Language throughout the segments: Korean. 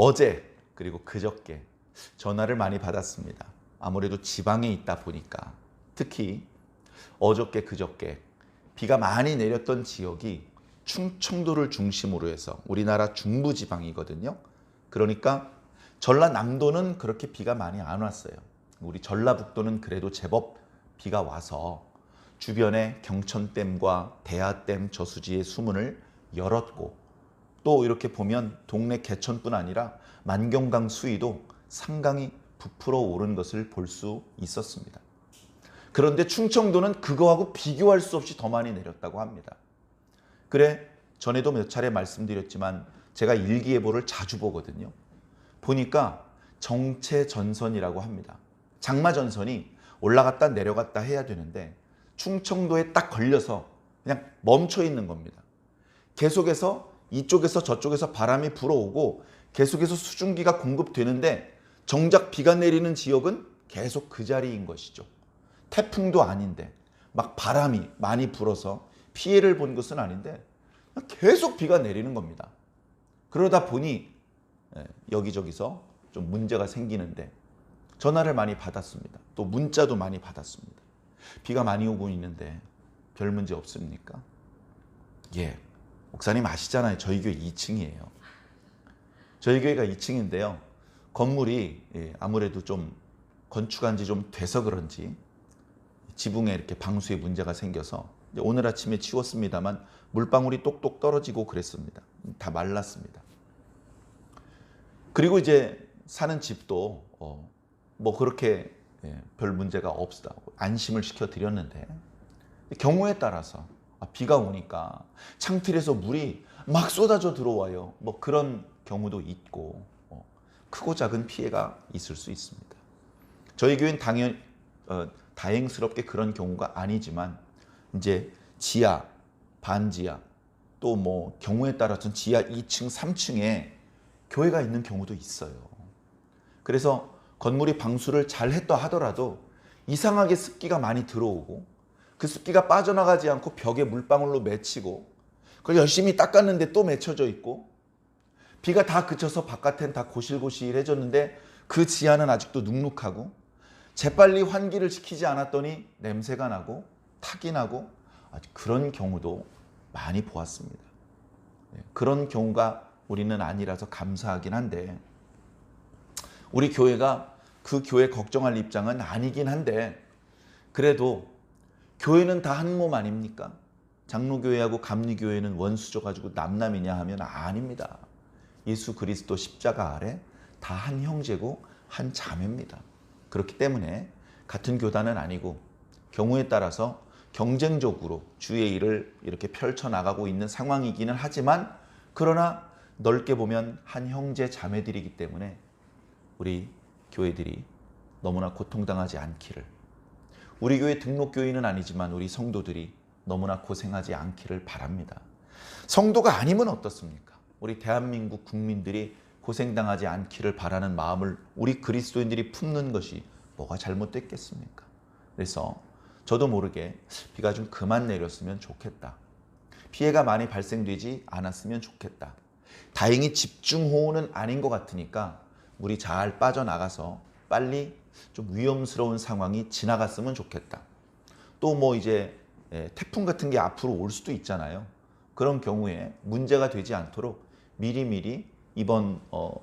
어제 그리고 그저께 전화를 많이 받았습니다. 아무래도 지방에 있다 보니까 특히 어저께 그저께 비가 많이 내렸던 지역이 충청도를 중심으로 해서 우리나라 중부지방이거든요. 그러니까 전라남도는 그렇게 비가 많이 안 왔어요. 우리 전라북도는 그래도 제법 비가 와서 주변에 경천댐과 대하댐 저수지의 수문을 열었고, 또 이렇게 보면 동네 개천뿐 아니라 만경강 수위도 상당히 부풀어 오른 것을 볼 수 있었습니다. 그런데 충청도는 그거하고 비교할 수 없이 더 많이 내렸다고 합니다. 그래, 전에도 몇 차례 말씀드렸지만 제가 일기예보를 자주 보거든요. 보니까 정체전선이라고 합니다. 장마전선이 올라갔다 내려갔다 해야 되는데 충청도에 딱 걸려서 그냥 멈춰 있는 겁니다. 계속해서 이쪽에서 저쪽에서 바람이 불어오고 계속해서 수증기가 공급되는데 정작 비가 내리는 지역은 계속 그 자리인 것이죠. 태풍도 아닌데 막 바람이 많이 불어서 피해를 본 것은 아닌데 계속 비가 내리는 겁니다. 그러다 보니 여기저기서 좀 문제가 생기는데 전화를 많이 받았습니다. 또 문자도 많이 받았습니다. 비가 많이 오고 있는데 별 문제 없습니까? 예, 목사님 아시잖아요. 저희 교회 2층이에요. 저희 교회가 2층인데요. 건물이 아무래도 좀 건축한 지 좀 돼서 그런지 지붕에 이렇게 방수에 문제가 생겨서 오늘 아침에 치웠습니다만 물방울이 똑똑 떨어지고 그랬습니다. 다 말랐습니다. 그리고 이제 사는 집도 뭐 그렇게 별 문제가 없다고 안심을 시켜드렸는데 경우에 따라서 비가 오니까 창틀에서 물이 막 쏟아져 들어와요. 뭐 그런 경우도 있고 크고 작은 피해가 있을 수 있습니다. 저희 교회는 다행스럽게 그런 경우가 아니지만 이제 지하, 반지하 또 뭐 경우에 따라서는 지하 2층, 3층에 교회가 있는 경우도 있어요. 그래서 건물이 방수를 잘 했다 하더라도 이상하게 습기가 많이 들어오고 그 습기가 빠져나가지 않고 벽에 물방울로 맺히고 그걸 열심히 닦았는데 또 맺혀져 있고 비가 다 그쳐서 바깥엔 다 고실고실해졌는데 그 지하는 아직도 눅눅하고 재빨리 환기를 시키지 않았더니 냄새가 나고 탁이 나고 그런 경우도 많이 보았습니다. 그런 경우가 우리는 아니라서 감사하긴 한데 우리 교회가 그 교회 걱정할 입장은 아니긴 한데 그래도 교회는 다 한 몸 아닙니까? 장로교회하고 감리교회는 원수져 가지고 남남이냐 하면 아닙니다. 예수 그리스도 십자가 아래 다 한 형제고 한 자매입니다. 그렇기 때문에 같은 교단은 아니고 경우에 따라서 경쟁적으로 주의 일을 이렇게 펼쳐나가고 있는 상황이기는 하지만 그러나 넓게 보면 한 형제 자매들이기 때문에 우리 교회들이 너무나 고통당하지 않기를, 우리 교회 등록교인은 아니지만 우리 성도들이 너무나 고생하지 않기를 바랍니다. 성도가 아니면 어떻습니까? 우리 대한민국 국민들이 고생당하지 않기를 바라는 마음을 우리 그리스도인들이 품는 것이 뭐가 잘못됐겠습니까? 그래서 저도 모르게 비가 좀 그만 내렸으면 좋겠다. 피해가 많이 발생되지 않았으면 좋겠다. 다행히 집중호우는 아닌 것 같으니까 물이 잘 빠져나가서 빨리 좀 위험스러운 상황이 지나갔으면 좋겠다. 또 뭐 이제 태풍 같은 게 앞으로 올 수도 있잖아요. 그런 경우에 문제가 되지 않도록 미리미리 이번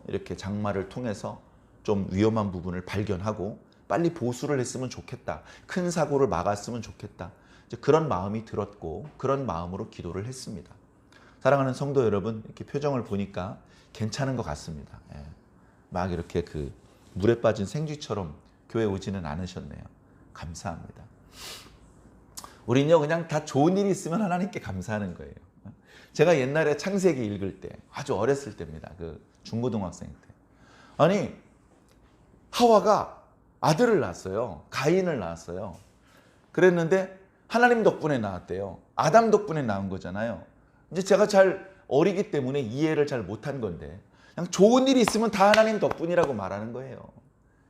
이렇게 장마를 통해서 좀 위험한 부분을 발견하고 빨리 보수를 했으면 좋겠다. 큰 사고를 막았으면 좋겠다. 이제 그런 마음이 들었고 그런 마음으로 기도를 했습니다. 사랑하는 성도 여러분, 이렇게 표정을 보니까 괜찮은 것 같습니다. 막 이렇게 그 물에 빠진 생쥐처럼 교회 오지는 않으셨네요. 감사합니다. 우리는요 그냥 다 좋은 일이 있으면 하나님께 감사하는 거예요. 제가 옛날에 창세기 읽을 때 아주 어렸을 때입니다. 그 중고등학생 때. 아니 하와가 아들을 낳았어요. 가인을 낳았어요. 그랬는데 하나님 덕분에 낳았대요. 아담 덕분에 낳은 거잖아요. 이제 제가 잘 어리기 때문에 이해를 잘 못한 건데 그냥 좋은 일이 있으면 다 하나님 덕분이라고 말하는 거예요.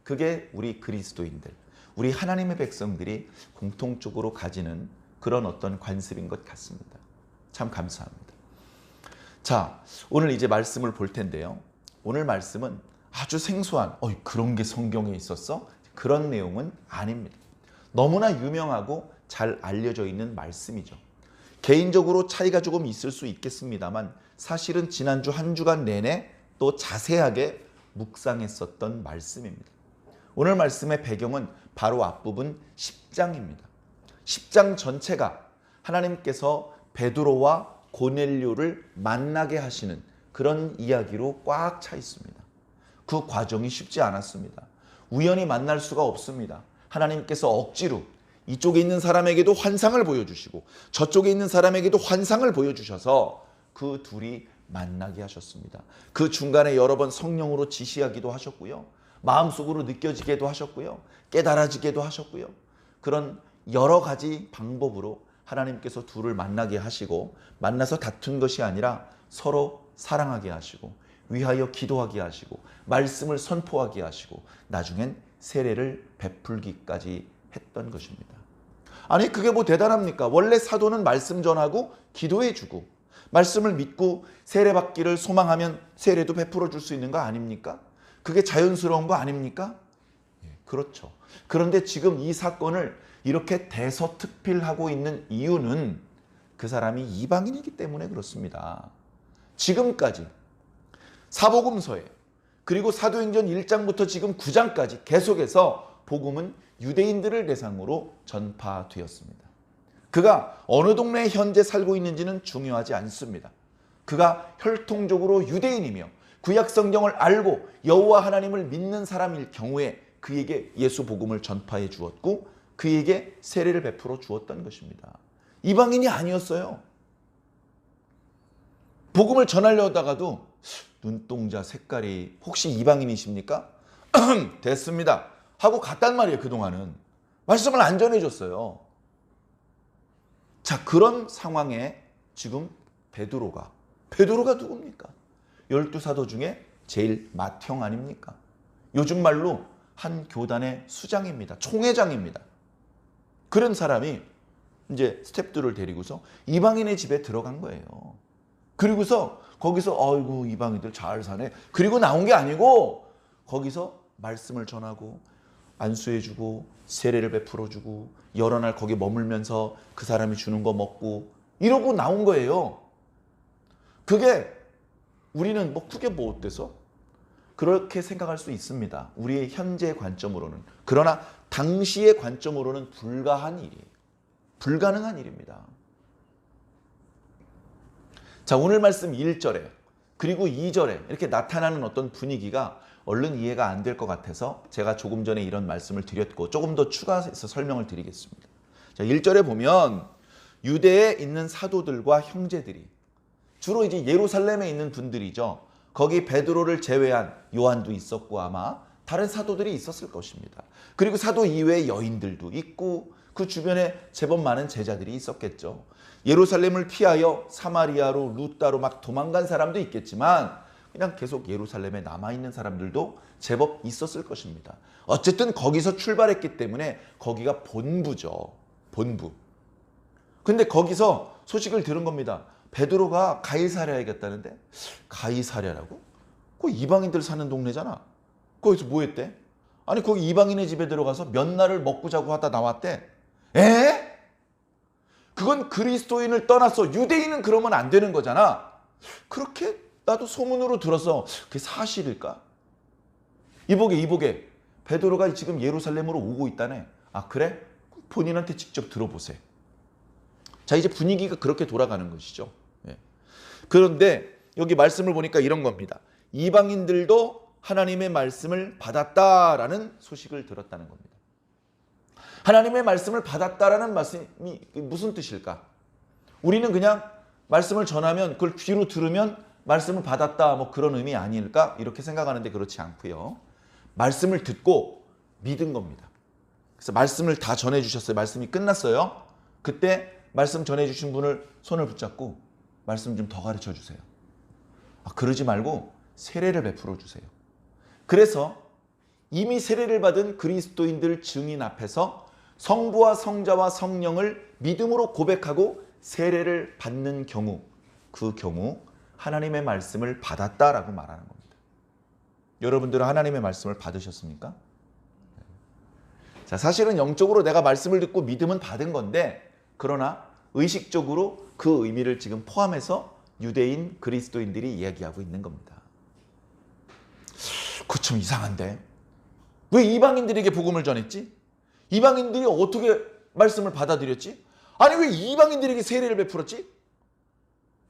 그게 우리 그리스도인들, 우리 하나님의 백성들이 공통적으로 가지는 그런 어떤 관습인 것 같습니다. 참 감사합니다. 자, 오늘 이제 말씀을 볼 텐데요. 오늘 말씀은 아주 생소한 그런 게 성경에 있었어? 그런 내용은 아닙니다. 너무나 유명하고 잘 알려져 있는 말씀이죠. 개인적으로 차이가 조금 있을 수 있겠습니다만 사실은 지난주 한 주간 내내 또 자세하게 묵상했었던 말씀입니다. 오늘 말씀의 배경은 바로 앞부분 10장입니다. 10장 전체가 하나님께서 베드로와 고넬료를 만나게 하시는 그런 이야기로 꽉 차 있습니다. 그 과정이 쉽지 않았습니다. 우연히 만날 수가 없습니다. 하나님께서 억지로 이쪽에 있는 사람에게도 환상을 보여주시고 저쪽에 있는 사람에게도 환상을 보여주셔서 그 둘이 만나게 하셨습니다. 그 중간에 여러 번 성령으로 지시하기도 하셨고요. 마음속으로 느껴지게도 하셨고요. 깨달아지게도 하셨고요. 그런 여러 가지 방법으로 하나님께서 둘을 만나게 하시고 만나서 다툰 것이 아니라 서로 사랑하게 하시고 위하여 기도하게 하시고 말씀을 선포하게 하시고 나중엔 세례를 베풀기까지 했던 것입니다. 아니 그게 뭐 대단합니까? 원래 사도는 말씀 전하고 기도해주고 말씀을 믿고 세례받기를 소망하면 세례도 베풀어 줄 수 있는 거 아닙니까? 그게 자연스러운 거 아닙니까? 그렇죠. 그런데 지금 이 사건을 이렇게 대서특필하고 있는 이유는 그 사람이 이방인이기 때문에 그렇습니다. 지금까지 사복음서에 그리고 사도행전 1장부터 지금 9장까지 계속해서 복음은 유대인들을 대상으로 전파되었습니다. 그가 어느 동네에 현재 살고 있는지는 중요하지 않습니다. 그가 혈통적으로 유대인이며 구약 성경을 알고 여호와 하나님을 믿는 사람일 경우에 그에게 예수 복음을 전파해 주었고 그에게 세례를 베풀어 주었던 것입니다. 이방인이 아니었어요. 복음을 전하려다가도 눈동자 색깔이 혹시 이방인이십니까? 됐습니다. 하고 갔단 말이에요. 그동안은. 말씀을 안 전해줬어요. 자, 그런 상황에 지금 베드로가 누굽니까? 12사도 중에 제일 맏형 아닙니까? 요즘 말로 한 교단의 수장입니다. 총회장입니다. 그런 사람이 이제 스태프들을 데리고서 이방인의 집에 들어간 거예요. 그리고서 거기서 아이고 이방인들 잘 사네. 그리고 나온 게 아니고 거기서 말씀을 전하고 안수해주고 세례를 베풀어주고 여러 날 거기 머물면서 그 사람이 주는 거 먹고 이러고 나온 거예요. 그게 우리는 그게 뭐 어때서? 그렇게 생각할 수 있습니다. 우리의 현재 관점으로는. 그러나 당시의 관점으로는 불가한 일이에요. 불가능한 일입니다. 자, 오늘 말씀 1절에 그리고 2절에 이렇게 나타나는 어떤 분위기가 얼른 이해가 안 될 것 같아서 제가 조금 전에 이런 말씀을 드렸고 조금 더 추가해서 설명을 드리겠습니다. 자, 1절에 보면 유대에 있는 사도들과 형제들이 주로 이제 예루살렘에 있는 분들이죠. 거기 베드로를 제외한 요한도 있었고 아마 다른 사도들이 있었을 것입니다. 그리고 사도 이외의 여인들도 있고 그 주변에 제법 많은 제자들이 있었겠죠. 예루살렘을 피하여 사마리아로 루따로 막 도망간 사람도 있겠지만 그냥 계속 예루살렘에 남아있는 사람들도 제법 있었을 것입니다. 어쨌든 거기서 출발했기 때문에 거기가 본부죠. 본부. 근데 거기서 소식을 들은 겁니다. 베드로가 가이사랴에 갔다는데 가이사랴라고? 그 이방인들 사는 동네잖아. 거기서 뭐 했대? 아니 거기 이방인의 집에 들어가서 몇 날을 먹고 자고 하다 나왔대. 에? 그건 그리스도인을 떠나서 유대인은 그러면 안 되는 거잖아. 그렇게 나도 소문으로 들어서 그게 사실일까? 이보게 베드로가 지금 예루살렘으로 오고 있다네. 아 그래? 본인한테 직접 들어보세요. 자 이제 분위기가 그렇게 돌아가는 것이죠. 예. 그런데 여기 말씀을 보니까 이런 겁니다. 이방인들도 하나님의 말씀을 받았다라는 소식을 들었다는 겁니다. 하나님의 말씀을 받았다라는 말씀이 무슨 뜻일까? 우리는 그냥 말씀을 전하면 그걸 귀로 들으면 말씀을 받았다 뭐 그런 의미 아닐까? 이렇게 생각하는데 그렇지 않고요. 말씀을 듣고 믿은 겁니다. 그래서 말씀을 다 전해주셨어요. 말씀이 끝났어요. 그때 말씀 전해주신 분을 손을 붙잡고 말씀 좀 더 가르쳐 주세요. 그러지 말고 세례를 베풀어 주세요. 그래서 이미 세례를 받은 그리스도인들 증인 앞에서 성부와 성자와 성령을 믿음으로 고백하고 세례를 받는 경우 그 경우 하나님의 말씀을 받았다라고 말하는 겁니다. 여러분들은 하나님의 말씀을 받으셨습니까? 자, 사실은 영적으로 내가 말씀을 듣고 믿음은 받은 건데, 그러나 의식적으로 그 의미를 지금 포함해서 유대인, 그리스도인들이 이야기하고 있는 겁니다. 그거 좀 이상한데? 왜 이방인들에게 복음을 전했지? 이방인들이 어떻게 말씀을 받아들였지? 아니 왜 이방인들에게 세례를 베풀었지?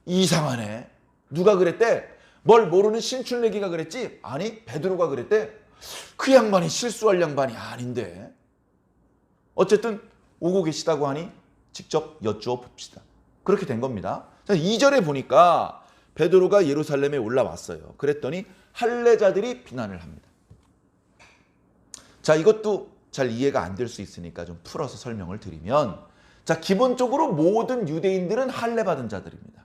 이상하네. 누가 그랬대? 뭘 모르는 신출내기가 그랬지? 아니 베드로가 그랬대. 그 양반이 실수할 양반이 아닌데. 어쨌든 오고 계시다고 하니 직접 여쭈어 봅시다. 그렇게 된 겁니다. 2절에 보니까 베드로가 예루살렘에 올라왔어요. 그랬더니 할례자들이 비난을 합니다. 자, 이것도 잘 이해가 안 될 수 있으니까 좀 풀어서 설명을 드리면, 자, 기본적으로 모든 유대인들은 할례 받은 자들입니다.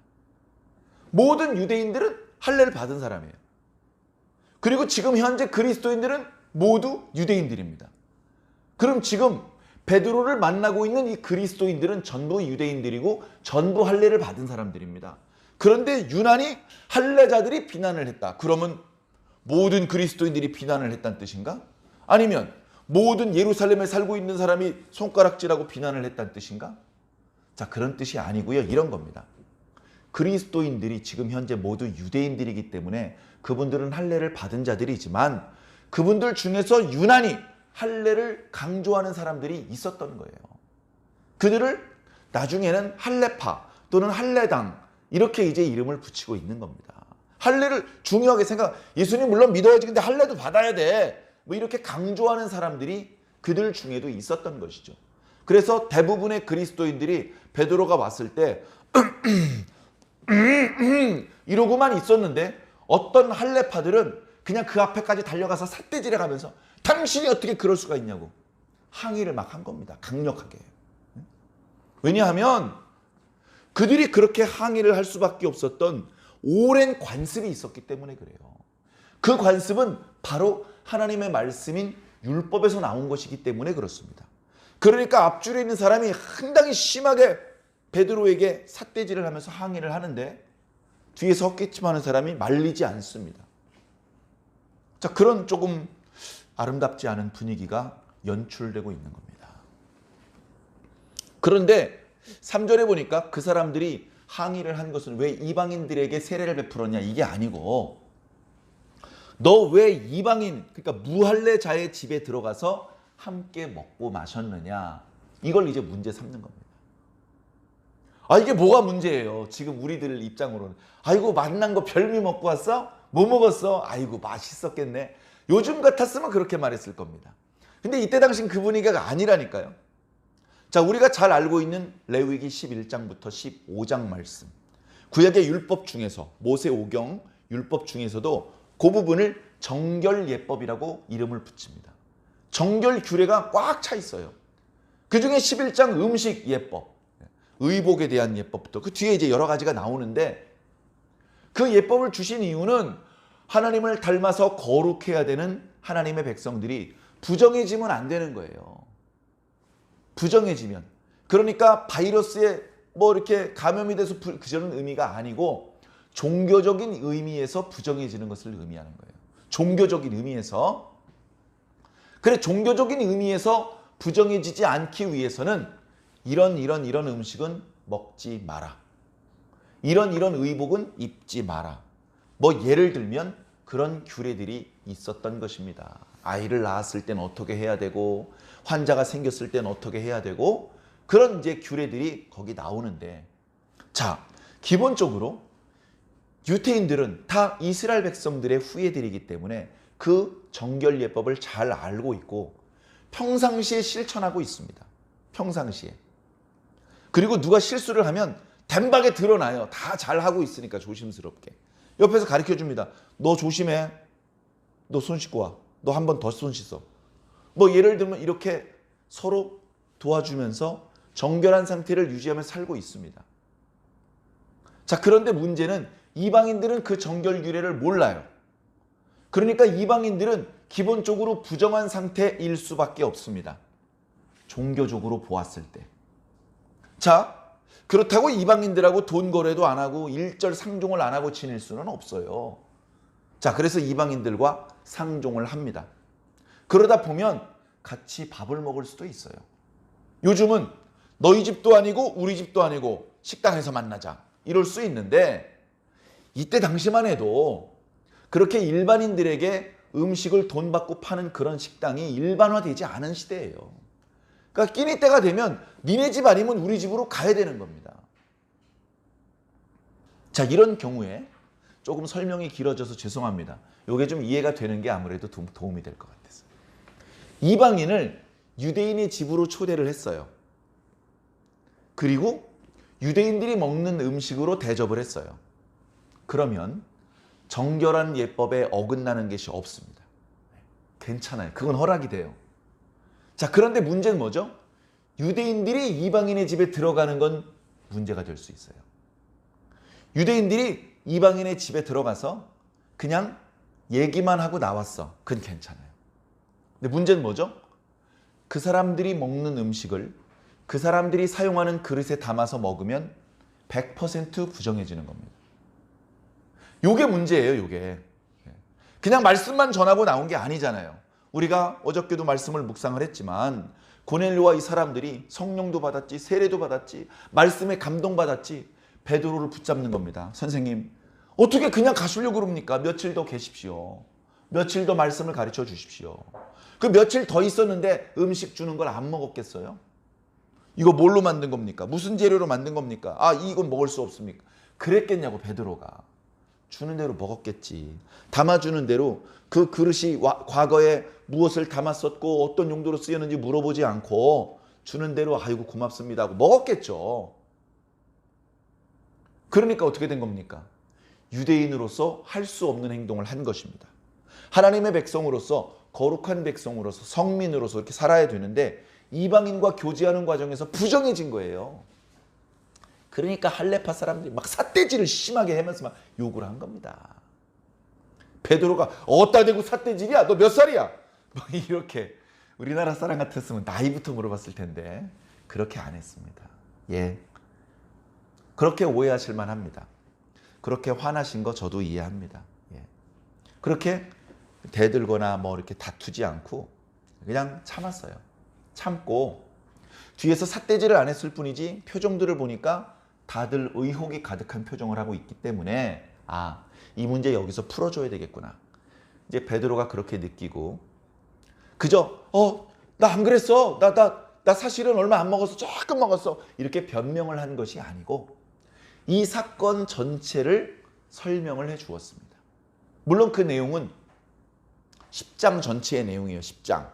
모든 유대인들은 할례를 받은 사람이에요. 그리고 지금 현재 그리스도인들은 모두 유대인들입니다. 그럼 지금 베드로를 만나고 있는 이 그리스도인들은 전부 유대인들이고 전부 할례를 받은 사람들입니다. 그런데 유난히 할례자들이 비난을 했다. 그러면 모든 그리스도인들이 비난을 했다는 뜻인가? 아니면 모든 예루살렘에 살고 있는 사람이 손가락질하고 비난을 했다는 뜻인가? 자, 그런 뜻이 아니고요. 이런 겁니다. 그리스도인들이 지금 현재 모두 유대인들이기 때문에 그분들은 할례를 받은 자들이지만 그분들 중에서 유난히 할례를 강조하는 사람들이 있었던 거예요. 그들을 나중에는 할례파 또는 할례당 이렇게 이제 이름을 붙이고 있는 겁니다. 할례를 중요하게 예수님 물론 믿어야지 근데 할례도 받아야 돼. 뭐 이렇게 강조하는 사람들이 그들 중에도 있었던 것이죠. 그래서 대부분의 그리스도인들이 베드로가 왔을 때 이러고만 있었는데 어떤 할례파들은 그냥 그 앞에까지 달려가서 삿대질해 가면서 당신이 어떻게 그럴 수가 있냐고 항의를 막 한 겁니다. 강력하게. 왜냐하면 그들이 그렇게 항의를 할 수밖에 없었던 오랜 관습이 있었기 때문에 그래요. 그 관습은 바로 하나님의 말씀인 율법에서 나온 것이기 때문에 그렇습니다. 그러니까 앞줄에 있는 사람이 상당히 심하게 베드로에게 삿대질을 하면서 항의를 하는데 뒤에서 헛기침하는 사람이 말리지 않습니다. 자, 그런 조금 아름답지 않은 분위기가 연출되고 있는 겁니다. 그런데 3절에 보니까 그 사람들이 항의를 한 것은 왜 이방인들에게 세례를 베풀었냐 이게 아니고 너 왜 이방인 그러니까 무할례자의 집에 들어가서 함께 먹고 마셨느냐 이걸 이제 문제 삼는 겁니다. 아 이게 뭐가 문제예요? 지금 우리들 입장으로는 아이고 만난 거 별미 먹고 왔어? 뭐 먹었어? 아이고 맛있었겠네. 요즘 같았으면 그렇게 말했을 겁니다. 근데 이때 당신 그 분위기가 아니라니까요. 자, 우리가 잘 알고 있는 레위기 11장부터 15장 말씀. 구약의 율법 중에서 모세오경 율법 중에서도 그 부분을 정결예법이라고 이름을 붙입니다. 정결 규례가 꽉 차 있어요. 그중에 11장 음식 예법, 의복에 대한 예법부터 그 뒤에 이제 여러 가지가 나오는데 그 예법을 주신 이유는 하나님을 닮아서 거룩해야 되는 하나님의 백성들이 부정해지면 안 되는 거예요. 부정해지면. 그러니까 바이러스에 뭐 이렇게 감염이 돼서 그저는 의미가 아니고 종교적인 의미에서 부정해지는 것을 의미하는 거예요. 종교적인 의미에서. 그래 종교적인 의미에서 부정해지지 않기 위해서는 이런 음식은 먹지 마라. 이런 의복은 입지 마라. 뭐 예를 들면 그런 규례들이 있었던 것입니다. 아이를 낳았을 땐 어떻게 해야 되고 환자가 생겼을 땐 어떻게 해야 되고 그런 이제 규례들이 거기 나오는데 자, 기본적으로 유대인들은 다 이스라엘 백성들의 후예들이기 때문에 그 정결 예법을 잘 알고 있고 평상시에 실천하고 있습니다. 평상시에. 그리고 누가 실수를 하면 단박에 드러나요. 다 잘하고 있으니까 조심스럽게. 옆에서 가르쳐줍니다. 너 조심해. 너 손 씻고 와. 너 한 번 더 손 씻어. 뭐 예를 들면 이렇게 서로 도와주면서 정결한 상태를 유지하며 살고 있습니다. 자, 그런데 문제는 이방인들은 그 정결 규례를 몰라요. 그러니까 이방인들은 기본적으로 부정한 상태일 수밖에 없습니다. 종교적으로 보았을 때. 자, 그렇다고 이방인들하고 돈 거래도 안 하고 일절 상종을 안 하고 지낼 수는 없어요. 자, 그래서 이방인들과 상종을 합니다. 그러다 보면 같이 밥을 먹을 수도 있어요. 요즘은 너희 집도 아니고 우리 집도 아니고 식당에서 만나자 이럴 수 있는데, 이때 당시만 해도 그렇게 일반인들에게 음식을 돈 받고 파는 그런 식당이 일반화되지 않은 시대예요. 그러니까 끼니 때가 되면 니네 집 아니면 우리 집으로 가야 되는 겁니다. 자, 이런 경우에 조금 설명이 길어져서 죄송합니다. 이게 좀 이해가 되는 게 아무래도 도움이 될 것 같아서. 이방인을 유대인의 집으로 초대를 했어요. 그리고 유대인들이 먹는 음식으로 대접을 했어요. 그러면 정결한 예법에 어긋나는 것이 없습니다. 괜찮아요. 그건 허락이 돼요. 자, 그런데 문제는 뭐죠? 유대인들이 이방인의 집에 들어가는 건 문제가 될 수 있어요. 유대인들이 이방인의 집에 들어가서 그냥 얘기만 하고 나왔어. 그건 괜찮아요. 근데 문제는 뭐죠? 그 사람들이 먹는 음식을 그 사람들이 사용하는 그릇에 담아서 먹으면 100% 부정해지는 겁니다. 요게 문제예요, 요게. 그냥 말씀만 전하고 나온 게 아니잖아요. 우리가 어저께도 말씀을 묵상을 했지만 고넬료와 이 사람들이 성령도 받았지, 세례도 받았지, 말씀에 감동받았지, 베드로를 붙잡는 겁니다. 선생님, 어떻게 그냥 가시려고 그럽니까? 며칠 더 계십시오. 며칠 더 말씀을 가르쳐 주십시오. 그 며칠 더 있었는데 음식 주는 걸 안 먹었겠어요? 이거 뭘로 만든 겁니까? 무슨 재료로 만든 겁니까? 아, 이건 먹을 수 없습니까? 그랬겠냐고, 베드로가. 주는 대로 먹었겠지. 담아주는 대로 그 그릇이 과거에 무엇을 담았었고 어떤 용도로 쓰였는지 물어보지 않고 주는 대로 아이고 고맙습니다 하고 먹었겠죠. 그러니까 어떻게 된 겁니까? 유대인으로서 할 수 없는 행동을 한 것입니다. 하나님의 백성으로서, 거룩한 백성으로서, 성민으로서 이렇게 살아야 되는데 이방인과 교제하는 과정에서 부정해진 거예요. 그러니까 할레파 사람들이 막 삿대질을 심하게 하면서 막 욕을 한 겁니다. 베드로가 어디다 대고 삿대질이야? 너 몇 살이야? 막 이렇게. 우리나라 사람 같았으면 나이부터 물어봤을 텐데 그렇게 안 했습니다. 예, 그렇게 오해하실 만합니다. 그렇게 화나신 거 저도 이해합니다. 예. 그렇게 대들거나 뭐 이렇게 다투지 않고 그냥 참았어요. 참고 뒤에서 삿대질을 안 했을 뿐이지 표정들을 보니까 다들 의혹이 가득한 표정을 하고 있기 때문에 아, 이 문제 여기서 풀어줘야 되겠구나. 이제 베드로가 그렇게 느끼고 그저 나 안 그랬어. 나 사실은 얼마 안 먹었어. 조금 먹었어. 이렇게 변명을 한 것이 아니고 이 사건 전체를 설명을 해 주었습니다. 물론 그 내용은 10장 전체의 내용이에요. 10장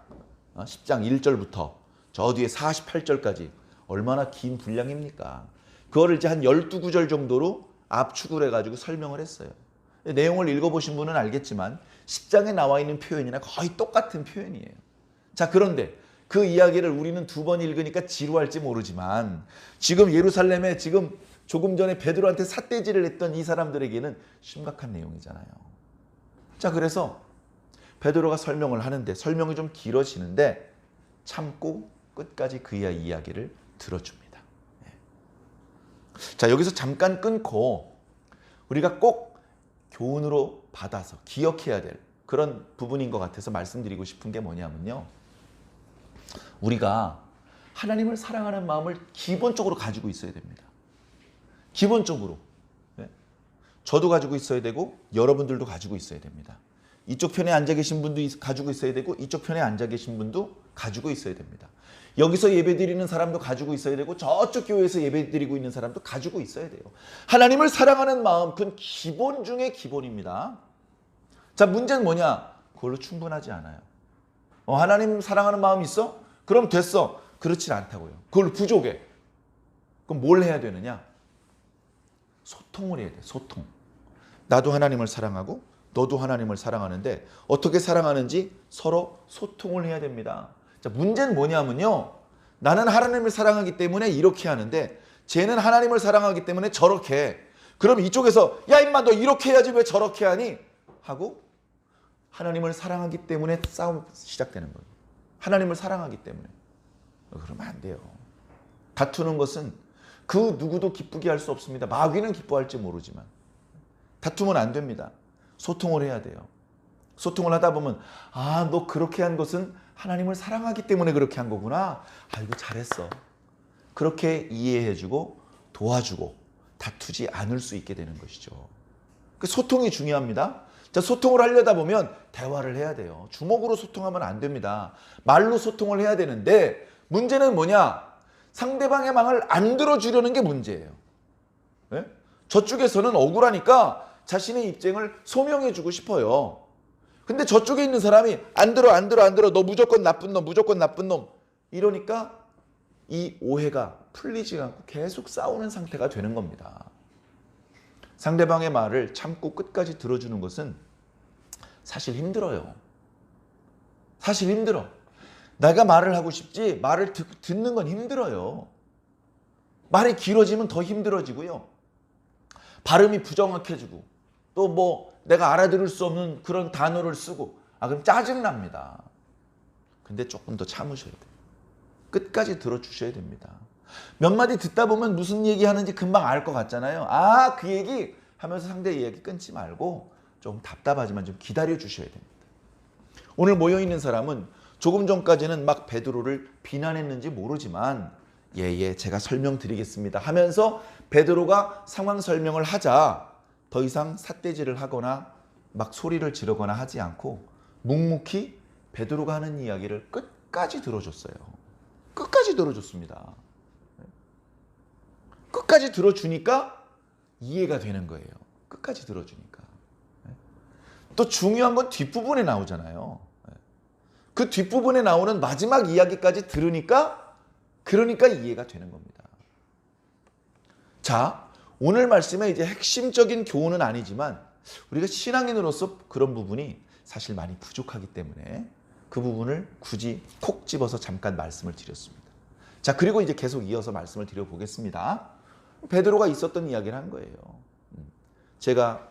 1절부터 저 뒤에 48절까지 얼마나 긴 분량입니까? 그거를 이제 한 12구절 정도로 압축을 해가지고 설명을 했어요. 내용을 읽어보신 분은 알겠지만 10장에 나와 있는 표현이나 거의 똑같은 표현이에요. 자, 그런데 그 이야기를 우리는 두 번 읽으니까 지루할지 모르지만 지금 예루살렘에 지금 조금 전에 베드로한테 삿대질을 했던 이 사람들에게는 심각한 내용이잖아요. 자, 그래서 베드로가 설명을 하는데 설명이 좀 길어지는데 참고 끝까지 그 이야기를 들어줍니다. 자, 여기서 잠깐 끊고 우리가 꼭 교훈으로 받아서 기억해야 될 그런 부분인 것 같아서 말씀드리고 싶은 게 뭐냐면요. 우리가 하나님을 사랑하는 마음을 기본적으로 가지고 있어야 됩니다. 기본적으로. 저도 가지고 있어야 되고 여러분들도 가지고 있어야 됩니다. 이쪽 편에 앉아 계신 분도 가지고 있어야 되고 이쪽 편에 앉아 계신 분도 가지고 있어야 됩니다. 여기서 예배드리는 사람도 가지고 있어야 되고 저쪽 교회에서 예배드리고 있는 사람도 가지고 있어야 돼요. 하나님을 사랑하는 마음, 그건 기본 중에 기본입니다. 자, 문제는 뭐냐? 그걸로 충분하지 않아요. 하나님 사랑하는 마음이 있어? 그럼 됐어. 그렇진 않다고요. 그걸로 부족해. 그럼 뭘 해야 되느냐? 소통을 해야 돼. 소통. 나도 하나님을 사랑하고 너도 하나님을 사랑하는데 어떻게 사랑하는지 서로 소통을 해야 됩니다. 자, 문제는 뭐냐면요. 나는 하나님을 사랑하기 때문에 이렇게 하는데 쟤는 하나님을 사랑하기 때문에 저렇게 해. 그럼 이쪽에서 야 임마 너 이렇게 해야지 왜 저렇게 하니? 하고 하나님을 사랑하기 때문에 싸움 시작되는 거예요. 하나님을 사랑하기 때문에. 그러면 안 돼요. 다투는 것은 그 누구도 기쁘게 할 수 없습니다. 마귀는 기뻐할지 모르지만 다투면 안 됩니다. 소통을 해야 돼요. 소통을 하다 보면 너 그렇게 한 것은 하나님을 사랑하기 때문에 그렇게 한 거구나. 아이고 잘했어. 그렇게 이해해주고 도와주고 다투지 않을 수 있게 되는 것이죠. 그 소통이 중요합니다. 자, 소통을 하려다 보면 대화를 해야 돼요. 주먹으로 소통하면 안 됩니다. 말로 소통을 해야 되는데 문제는 뭐냐? 상대방의 말을 안 들어주려는 게 문제예요. 네? 저쪽에서는 억울하니까 자신의 입장을 소명해주고 싶어요. 근데 저쪽에 있는 사람이 안 들어 너 무조건 나쁜 놈 무조건 나쁜 놈 이러니까 이 오해가 풀리지 않고 계속 싸우는 상태가 되는 겁니다. 상대방의 말을 참고 끝까지 들어주는 것은 사실 힘들어요. 사실 힘들어. 내가 말을 하고 싶지 말을 듣는 건 힘들어요. 말이 길어지면 더 힘들어지고요. 발음이 부정확해지고 또 뭐 내가 알아들을 수 없는 그런 단어를 쓰고 그럼 짜증납니다. 근데 조금 더 참으셔야 돼요. 끝까지 들어주셔야 됩니다. 몇 마디 듣다 보면 무슨 얘기 하는지 금방 알 것 같잖아요. 그 얘기 하면서 상대 이야기 끊지 말고 좀 답답하지만 좀 기다려 주셔야 됩니다. 오늘 모여있는 사람은 조금 전까지는 막 베드로를 비난했는지 모르지만 제가 설명드리겠습니다 하면서 베드로가 상황 설명을 하자 더 이상 삿대질을 하거나 막 소리를 지르거나 하지 않고 묵묵히 베드로가 하는 이야기를 끝까지 들어줬어요. 끝까지 들어줬습니다. 끝까지 들어주니까 이해가 되는 거예요. 끝까지 들어주니까. 또 중요한 건 뒷부분에 나오잖아요. 그 뒷부분에 나오는 마지막 이야기까지 들으니까 그러니까 이해가 되는 겁니다. 자, 오늘 말씀의 이제 핵심적인 교훈은 아니지만 우리가 신앙인으로서 그런 부분이 사실 많이 부족하기 때문에 그 부분을 굳이 콕 집어서 잠깐 말씀을 드렸습니다. 자, 그리고 이제 계속 이어서 말씀을 드려보겠습니다. 베드로가 있었던 이야기를 한 거예요. 제가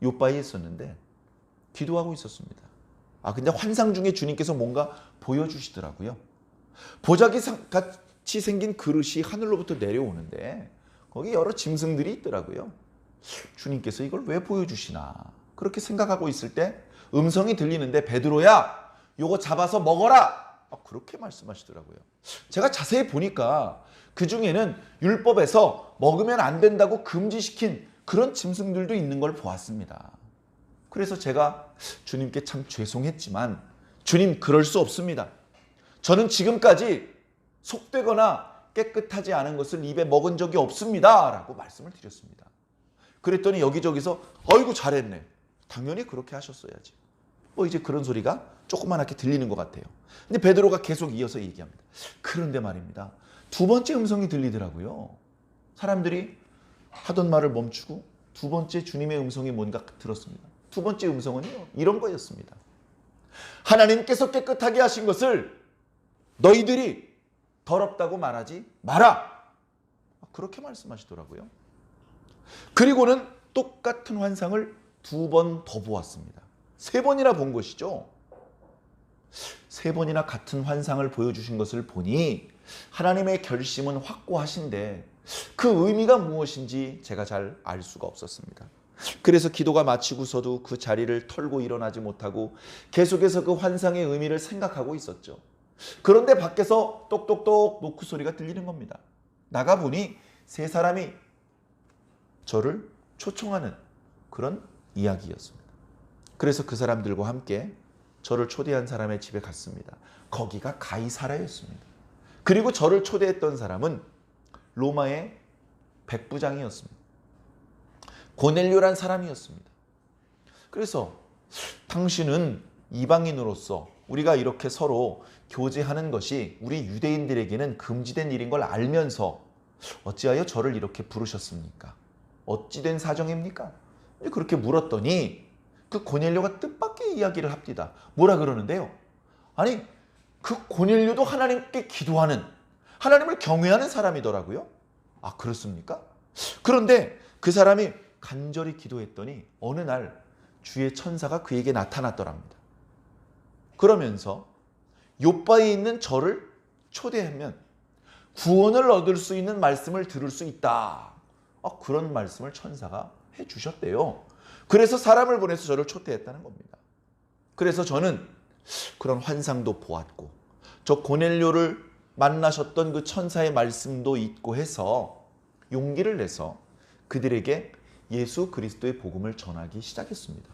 요바에 있었는데 기도하고 있었습니다. 근데 환상 중에 주님께서 뭔가 보여주시더라고요. 보자기 같이 생긴 그릇이 하늘로부터 내려오는데 거기 여러 짐승들이 있더라고요. 주님께서 이걸 왜 보여주시나 그렇게 생각하고 있을 때 음성이 들리는데 베드로야 요거 잡아서 먹어라 그렇게 말씀하시더라고요. 제가 자세히 보니까 그 중에는 율법에서 먹으면 안 된다고 금지시킨 그런 짐승들도 있는 걸 보았습니다. 그래서 제가 주님께 참 죄송했지만 주님 그럴 수 없습니다. 저는 지금까지 속되거나 깨끗하지 않은 것을 입에 먹은 적이 없습니다 라고 말씀을 드렸습니다. 그랬더니 여기저기서 어이구 잘했네. 당연히 그렇게 하셨어야지. 이제 그런 소리가 조그맣게 들리는 것 같아요. 근데 베드로가 계속 이어서 얘기합니다. 그런데 말입니다. 두 번째 음성이 들리더라고요. 사람들이 하던 말을 멈추고 두 번째 주님의 음성이 뭔가 들었습니다. 두 번째 음성은요, 이런 거였습니다. 하나님께서 깨끗하게 하신 것을 너희들이 더럽다고 말하지 마라. 그렇게 말씀하시더라고요. 그리고는 똑같은 환상을 두 번 더 보았습니다. 세 번이나 본 것이죠. 세 번이나 같은 환상을 보여주신 것을 보니 하나님의 결심은 확고하신데 그 의미가 무엇인지 제가 잘 알 수가 없었습니다. 그래서 기도가 마치고서도 그 자리를 털고 일어나지 못하고 계속해서 그 환상의 의미를 생각하고 있었죠. 그런데 밖에서 똑똑똑 노크 소리가 들리는 겁니다. 나가보니 세 사람이 저를 초청하는 그런 이야기였습니다. 그래서 그 사람들과 함께 저를 초대한 사람의 집에 갔습니다. 거기가 가이사라였습니다. 그리고 저를 초대했던 사람은 로마의 백부장이었습니다. 고넬료란 사람이었습니다. 그래서 당신은 이방인으로서 우리가 이렇게 서로 교제하는 것이 우리 유대인들에게는 금지된 일인 걸 알면서 어찌하여 저를 이렇게 부르셨습니까? 어찌된 사정입니까? 그렇게 물었더니 그 고넬료가 뜻밖의 이야기를 합니다. 뭐라 그러는데요? 아니, 그 고넬료도 하나님께 기도하는, 하나님을 경외하는 사람이더라고요. 그렇습니까? 그런데 그 사람이 간절히 기도했더니 어느 날 주의 천사가 그에게 나타났더랍니다. 그러면서 요바에 있는 저를 초대하면 구원을 얻을 수 있는 말씀을 들을 수 있다. 그런 말씀을 천사가 해주셨대요. 그래서 사람을 보내서 저를 초대했다는 겁니다. 그래서 저는 그런 환상도 보았고 저 고넬료를 만나셨던 그 천사의 말씀도 있고 해서 용기를 내서 그들에게 예수 그리스도의 복음을 전하기 시작했습니다.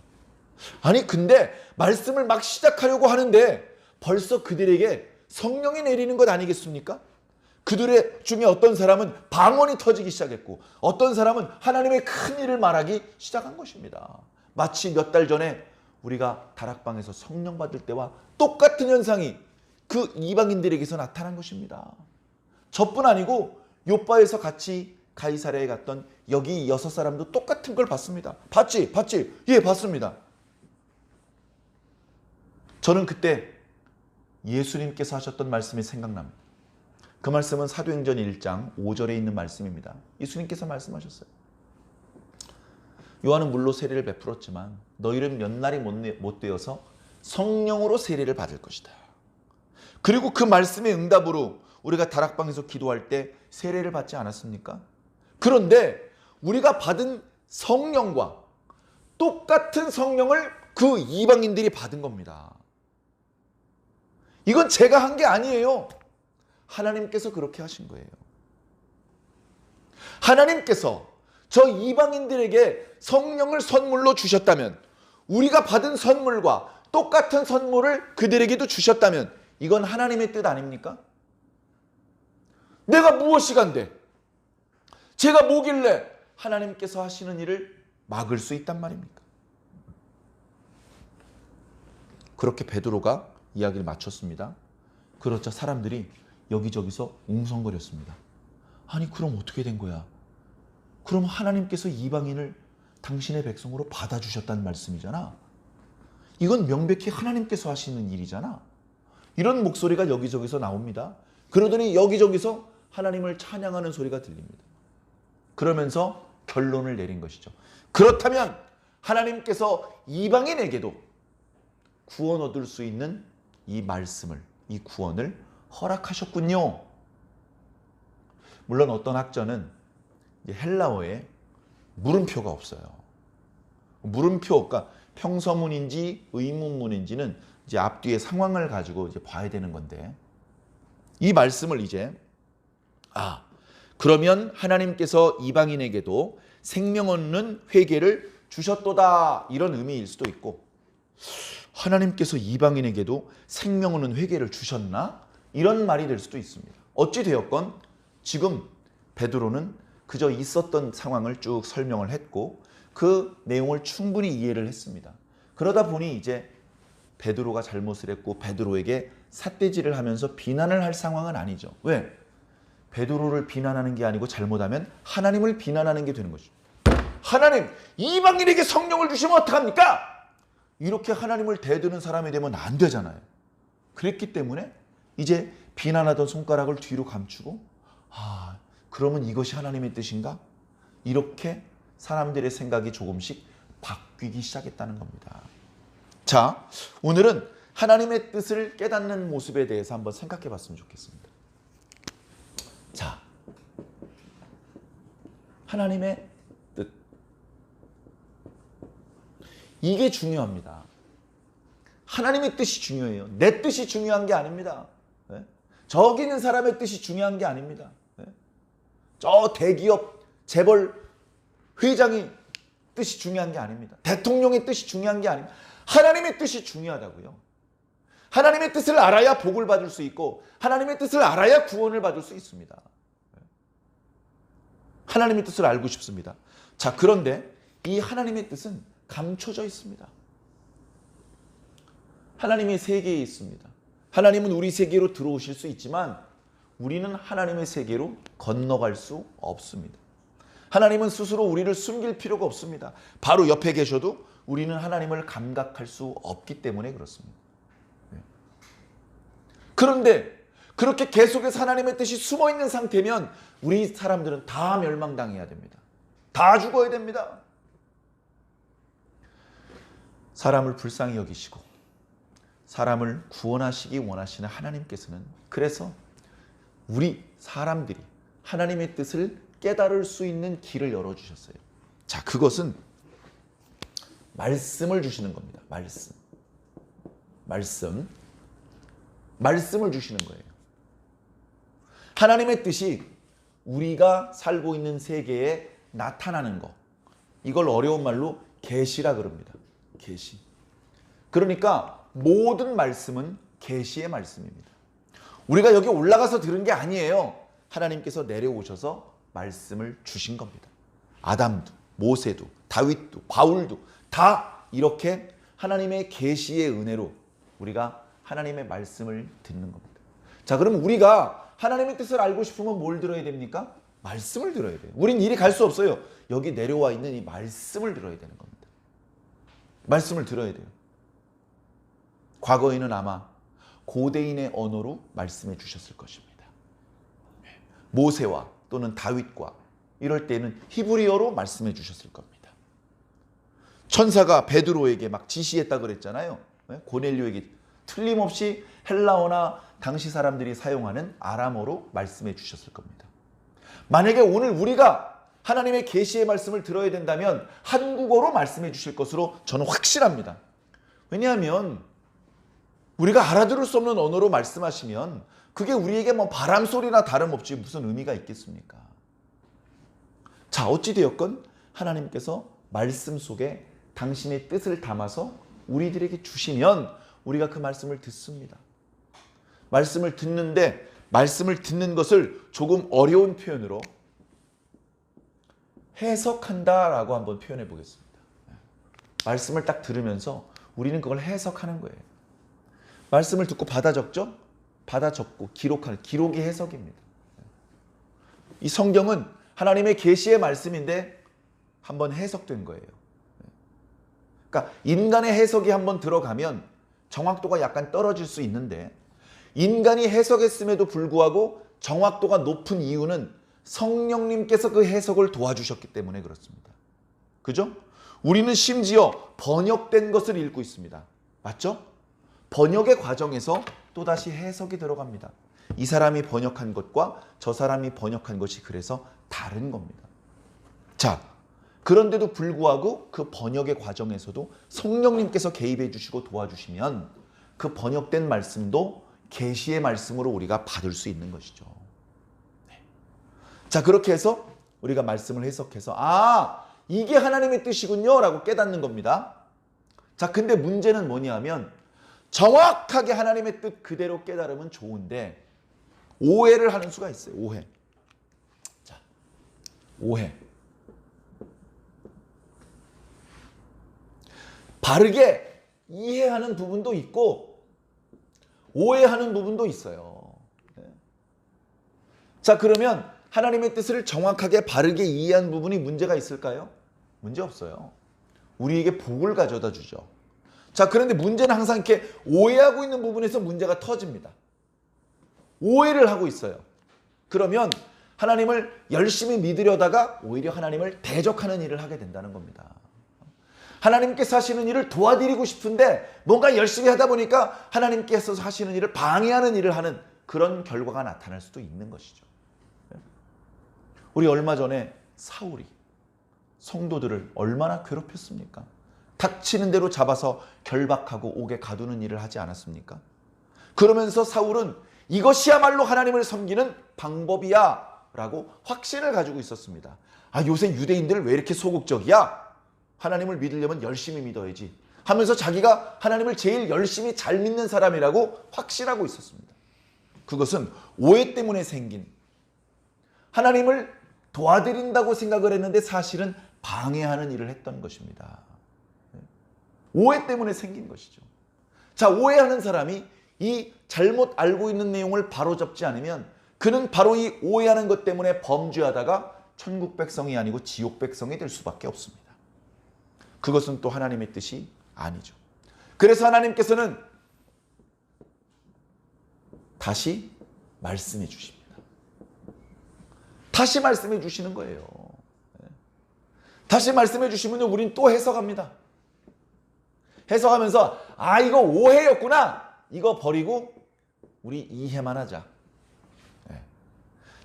아니 근데 말씀을 막 시작하려고 하는데 벌써 그들에게 성령이 내리는 것 아니겠습니까? 그들의 중에 어떤 사람은 방언이 터지기 시작했고 어떤 사람은 하나님의 큰 일을 말하기 시작한 것입니다. 마치 몇 달 전에 우리가 다락방에서 성령 받을 때와 똑같은 현상이 그 이방인들에게서 나타난 것입니다. 저뿐 아니고 요바에서 같이 가이사랴에 갔던 여기 6사람도 똑같은 걸 봤습니다. 봤지? 예, 봤습니다. 저는 그때 예수님께서 하셨던 말씀이 생각납니다. 그 말씀은 사도행전 1장 5절에 있는 말씀입니다. 예수님께서 말씀하셨어요. 요한은 물로 세례를 베풀었지만 너희는 몇 날이 못 되어서 성령으로 세례를 받을 것이다. 그리고 그 말씀의 응답으로 우리가 다락방에서 기도할 때 세례를 받지 않았습니까? 그런데 우리가 받은 성령과 똑같은 성령을 그 이방인들이 받은 겁니다. 이건 제가 한 게 아니에요. 하나님께서 그렇게 하신 거예요. 하나님께서 저 이방인들에게 성령을 선물로 주셨다면 우리가 받은 선물과 똑같은 선물을 그들에게도 주셨다면 이건 하나님의 뜻 아닙니까? 내가 무엇이 간데 제가 뭐길래 하나님께서 하시는 일을 막을 수 있단 말입니까? 그렇게 베드로가 이야기를 마쳤습니다. 그렇자 사람들이 여기저기서 웅성거렸습니다. 아니 그럼 어떻게 된 거야? 그럼 하나님께서 이방인을 당신의 백성으로 받아주셨다는 말씀이잖아. 이건 명백히 하나님께서 하시는 일이잖아. 이런 목소리가 여기저기서 나옵니다. 그러더니 여기저기서 하나님을 찬양하는 소리가 들립니다. 그러면서 결론을 내린 것이죠. 그렇다면 하나님께서 이방인에게도 구원 얻을 수 있는 이 말씀을, 이 구원을 허락하셨군요. 물론 어떤 학자는 헬라어에 물음표가 없어요. 물음표, 그러니까 평서문인지 의문문인지는 이제 앞뒤의 상황을 가지고 이제 봐야 되는 건데 이 말씀을 이제 그러면 하나님께서 이방인에게도 생명 얻는 회개를 주셨도다 이런 의미일 수도 있고 하나님께서 이방인에게도 생명 얻는 회개를 주셨나? 이런 말이 될 수도 있습니다. 어찌 되었건 지금 베드로는 그저 있었던 상황을 쭉 설명을 했고 그 내용을 충분히 이해를 했습니다. 그러다 보니 이제 베드로가 잘못을 했고 베드로에게 삿대질을 하면서 비난을 할 상황은 아니죠. 왜? 베드로를 비난하는 게 아니고 잘못하면 하나님을 비난하는 게 되는 거죠. 하나님, 이방인에게 성령을 주시면 어떡합니까? 이렇게 하나님을 대드는 사람이 되면 안 되잖아요. 그랬기 때문에 이제 비난하던 손가락을 뒤로 감추고 그러면 이것이 하나님의 뜻인가? 이렇게 사람들의 생각이 조금씩 바뀌기 시작했다는 겁니다. 자, 오늘은 하나님의 뜻을 깨닫는 모습에 대해서 한번 생각해 봤으면 좋겠습니다. 자, 하나님의 뜻. 이게 중요합니다. 하나님의 뜻이 중요해요. 내 뜻이 중요한 게 아닙니다. 네? 저기 있는 사람의 뜻이 중요한 게 아닙니다. 네? 저 대기업 재벌 회장이 뜻이 중요한 게 아닙니다. 대통령의 뜻이 중요한 게 아닙니다. 하나님의 뜻이 중요하다고요. 하나님의 뜻을 알아야 복을 받을 수 있고 하나님의 뜻을 알아야 구원을 받을 수 있습니다. 하나님의 뜻을 알고 싶습니다. 자, 그런데 이 하나님의 뜻은 감춰져 있습니다. 하나님의 세계에 있습니다. 하나님은 우리 세계로 들어오실 수 있지만 우리는 하나님의 세계로 건너갈 수 없습니다. 하나님은 스스로 우리를 숨길 필요가 없습니다. 바로 옆에 계셔도 우리는 하나님을 감각할 수 없기 때문에 그렇습니다. 그런데 그렇게 계속해서 하나님의 뜻이 숨어있는 상태면 우리 사람들은 다 멸망당해야 됩니다. 다 죽어야 됩니다. 사람을 불쌍히 여기시고 사람을 구원하시기 원하시는 하나님께서는 그래서 우리 사람들이 하나님의 뜻을 깨달을 수 있는 길을 열어주셨어요. 자, 그것은 말씀을 주시는 겁니다. 말씀을 주시는 거예요. 하나님의 뜻이 우리가 살고 있는 세계에 나타나는 거. 이걸 어려운 말로 계시라 그럽니다. 계시. 그러니까 모든 말씀은 계시의 말씀입니다. 우리가 여기 올라가서 들은 게 아니에요. 하나님께서 내려오셔서 말씀을 주신 겁니다. 아담도, 모세도, 다윗도, 바울도 다 이렇게 하나님의 계시의 은혜로 우리가 하나님의 말씀을 듣는 겁니다. 자, 그럼 우리가 하나님의 뜻을 알고 싶으면 뭘 들어야 됩니까? 말씀을 들어야 돼요. 우린 이리 갈 수 없어요. 여기 내려와 있는 이 말씀을 들어야 되는 겁니다. 말씀을 들어야 돼요. 과거에는 아마 고대인의 언어로 말씀해 주셨을 것입니다. 모세와 또는 다윗과 이럴 때는 히브리어로 말씀해 주셨을 겁니다. 천사가 베드로에게 막 지시했다 그랬잖아요. 고넬료에게 틀림없이 헬라어나 당시 사람들이 사용하는 아람어로 말씀해 주셨을 겁니다. 만약에 오늘 우리가 하나님의 계시의 말씀을 들어야 된다면 한국어로 말씀해 주실 것으로 저는 확실합니다. 왜냐하면 우리가 알아들을 수 없는 언어로 말씀하시면 그게 우리에게 뭐 바람소리나 다름없지 무슨 의미가 있겠습니까? 자, 어찌되었건 하나님께서 말씀 속에 당신의 뜻을 담아서 우리들에게 주시면 우리가 그 말씀을 듣습니다. 말씀을 듣는데 말씀을 듣는 것을 조금 어려운 표현으로 해석한다라고 한번 표현해 보겠습니다. 말씀을 딱 들으면서 우리는 그걸 해석하는 거예요. 말씀을 듣고 받아 적죠? 받아 적고 기록하는 기록이 해석입니다. 이 성경은 하나님의 계시의 말씀인데 한번 해석된 거예요. 그러니까 인간의 해석이 한번 들어가면 정확도가 약간 떨어질 수 있는데 인간이 해석했음에도 불구하고 정확도가 높은 이유는 성령님께서 그 해석을 도와주셨기 때문에 그렇습니다. 그죠? 우리는 심지어 번역된 것을 읽고 있습니다. 맞죠? 번역의 과정에서 또다시 해석이 들어갑니다. 이 사람이 번역한 것과 저 사람이 번역한 것이 그래서 다른 겁니다. 자, 그런데도 불구하고 그 번역의 과정에서도 성령님께서 개입해 주시고 도와주시면 그 번역된 말씀도 계시의 말씀으로 우리가 받을 수 있는 것이죠. 네. 자, 그렇게 해서 우리가 말씀을 해석해서 이게 하나님의 뜻이군요 라고 깨닫는 겁니다. 자, 근데 문제는 뭐냐면 정확하게 하나님의 뜻 그대로 깨달으면 좋은데 오해를 하는 수가 있어요. 오해. 자, 오해. 바르게 이해하는 부분도 있고 오해하는 부분도 있어요. 자, 그러면 하나님의 뜻을 정확하게 바르게 이해한 부분이 문제가 있을까요? 문제 없어요. 우리에게 복을 가져다 주죠. 자, 그런데 문제는 항상 이렇게 오해하고 있는 부분에서 문제가 터집니다. 오해를 하고 있어요. 그러면 하나님을 열심히 믿으려다가 오히려 하나님을 대적하는 일을 하게 된다는 겁니다. 하나님께서 하시는 일을 도와드리고 싶은데 뭔가 열심히 하다 보니까 하나님께서 하시는 일을 방해하는 일을 하는 그런 결과가 나타날 수도 있는 것이죠. 우리 얼마 전에 사울이 성도들을 얼마나 괴롭혔습니까? 닥치는 대로 잡아서 결박하고 옥에 가두는 일을 하지 않았습니까? 그러면서 사울은 이것이야말로 하나님을 섬기는 방법이야 라고 확신을 가지고 있었습니다. 요새 유대인들 왜 이렇게 소극적이야? 하나님을 믿으려면 열심히 믿어야지 하면서 자기가 하나님을 제일 열심히 잘 믿는 사람이라고 확신하고 있었습니다. 그것은 오해 때문에 생긴, 하나님을 도와드린다고 생각을 했는데 사실은 방해하는 일을 했던 것입니다. 오해 때문에 생긴 것이죠. 자, 오해하는 사람이 이 잘못 알고 있는 내용을 바로잡지 않으면 그는 바로 이 오해하는 것 때문에 범죄하다가 천국 백성이 아니고 지옥 백성이 될 수밖에 없습니다. 그것은 또 하나님의 뜻이 아니죠. 그래서 하나님께서는 다시 말씀해 주십니다. 다시 말씀해 주시는 거예요. 다시 말씀해 주시면 우린 또 해석합니다. 해석하면서 이거 오해였구나. 이거 버리고 우리 이해만 하자.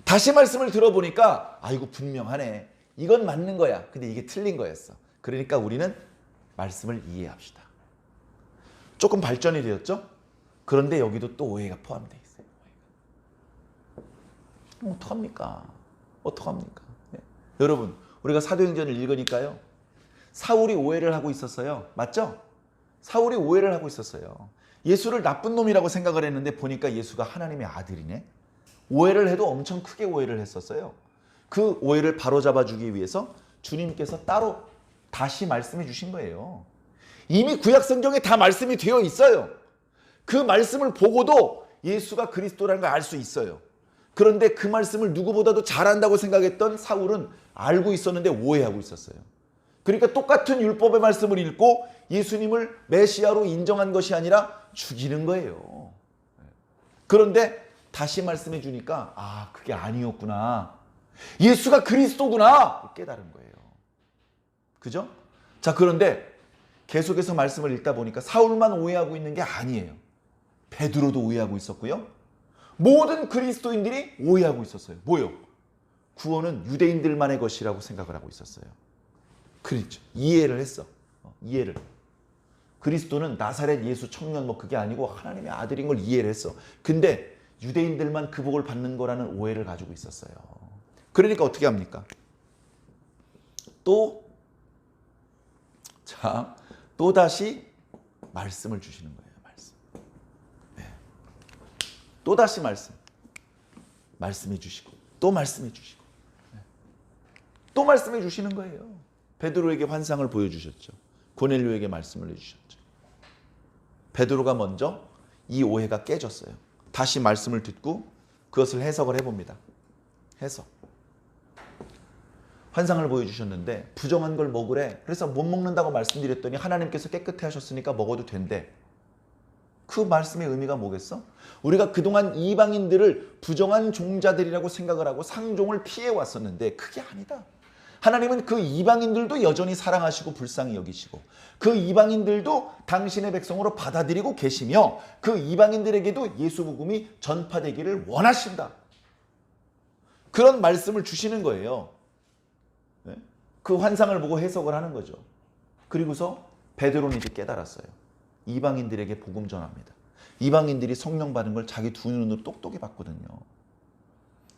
다시 말씀을 들어보니까 이거 분명하네. 이건 맞는 거야. 근데 이게 틀린 거였어. 그러니까 우리는 말씀을 이해합시다. 조금 발전이 되었죠? 그런데 여기도 또 오해가 포함되어 있어요. 어떡합니까? 어떡합니까? 네. 여러분, 우리가 사도행전을 읽으니까요. 사울이 오해를 하고 있었어요. 맞죠? 사울이 오해를 하고 있었어요. 예수를 나쁜 놈이라고 생각을 했는데 보니까 예수가 하나님의 아들이네. 오해를 해도 엄청 크게 오해를 했었어요. 그 오해를 바로잡아 주기 위해서 주님께서 따로 다시 말씀해 주신 거예요. 이미 구약 성경에 다 말씀이 되어 있어요. 그 말씀을 보고도 예수가 그리스도라는 걸 알 수 있어요. 그런데 그 말씀을 누구보다도 잘한다고 생각했던 사울은 알고 있었는데 오해하고 있었어요. 그러니까 똑같은 율법의 말씀을 읽고 예수님을 메시아로 인정한 것이 아니라 죽이는 거예요. 그런데 다시 말씀해 주니까 아, 그게 아니었구나. 예수가 그리스도구나 깨달은 거예요. 그죠? 자, 그런데 계속해서 말씀을 읽다 보니까 사울만 오해하고 있는 게 아니에요. 베드로도 오해하고 있었고요. 모든 그리스도인들이 오해하고 있었어요. 뭐요? 구원은 유대인들만의 것이라고 생각을 하고 있었어요. 그렇죠. 이해를 했어. 이해를. 그리스도는 나사렛 예수 청년 뭐 그게 아니고 하나님의 아들인 걸 이해를 했어. 근데 유대인들만 그 복을 받는 거라는 오해를 가지고 있었어요. 그러니까 어떻게 합니까? 또다시 말씀을 주시는 거예요. 말씀. 네. 또다시 말씀해 주시고 또 말씀해 주시고 네. 또 말씀해 주시는 거예요. 베드로에게 환상을 보여주셨죠. 고넬료에게 말씀을 해주셨죠. 베드로가 먼저 이 오해가 깨졌어요. 다시 말씀을 듣고 그것을 해석을 해봅니다. 해석. 환상을 보여주셨는데 부정한 걸 먹으래. 그래서 못 먹는다고 말씀드렸더니 하나님께서 깨끗해 하셨으니까 먹어도 된대. 그 말씀의 의미가 뭐겠어? 우리가 그동안 이방인들을 부정한 종자들이라고 생각을 하고 상종을 피해왔었는데 그게 아니다. 하나님은 그 이방인들도 여전히 사랑하시고 불쌍히 여기시고 그 이방인들도 당신의 백성으로 받아들이고 계시며 그 이방인들에게도 예수 복음이 전파되기를 원하신다. 그런 말씀을 주시는 거예요. 그 환상을 보고 해석을 하는 거죠. 그리고서 베드로는 이제 깨달았어요. 이방인들에게 복음 전합니다. 이방인들이 성령 받은 걸 자기 두 눈으로 똑똑히 봤거든요.